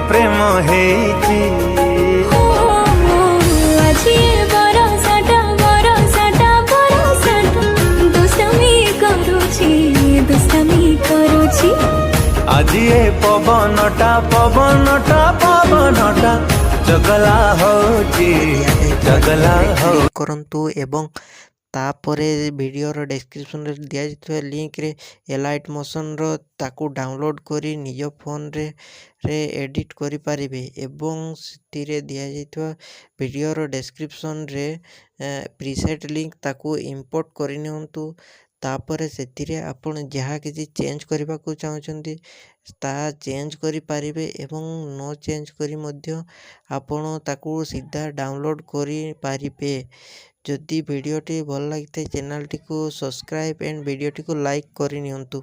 प्रेम हेची আজি বরসাটা বরসাটা বরসাটা দুষ্টামি করুছি দুষ্টামি করুছি আজি ए पवनटा पवनटा पवनटा चगला होची चगला हो କରନ୍ତୁ ଏବଂ ତାପରେ ଭିଡ଼ିଓର ଡେସ୍କ୍ରିପସନ୍ରେ ଦିଆଯାଇଥିବା ଲିଙ୍କରେ ଏଲାଇଟ୍ ମୋସନ୍ର ତାକୁ ଡାଉନଲୋଡ଼୍ କରି ନିଜ ଫୋନ୍ରେ ଏଡ଼ିଟ୍ କରିପାରିବେ ଏବଂ ସେଥିରେ ଦିଆଯାଇଥିବା ଭିଡ଼ିଓର ଡେସ୍କ୍ରିପସନ୍ରେ ପ୍ରିସେଟ୍ ଲିଙ୍କ ତାକୁ ଇମ୍ପୋର୍ଟ କରିନିଅନ୍ତୁ। ତାପରେ ସେଥିରେ ଆପଣ ଯାହା କିଛି ଚେଞ୍ଜ କରିବାକୁ ଚାହୁଁଛନ୍ତି ତାହା ଚେଞ୍ଜ କରିପାରିବେ ଏବଂ ନ ଚେଞ୍ଜ କରି ମଧ୍ୟ ଆପଣ ତାକୁ ସିଧା ଡାଉନଲୋଡ଼୍ କରିପାରିବେ। ଯଦି ଭିଡ଼ିଓଟି ଭଲ ଲାଗିଥାଏ ଚ୍ୟାନେଲଟିକୁ ସବସ୍କ୍ରାଇବ୍ ଏଣ୍ଡ ଭିଡ଼ିଓଟିକୁ ଲାଇକ୍ କରିନିଅନ୍ତୁ।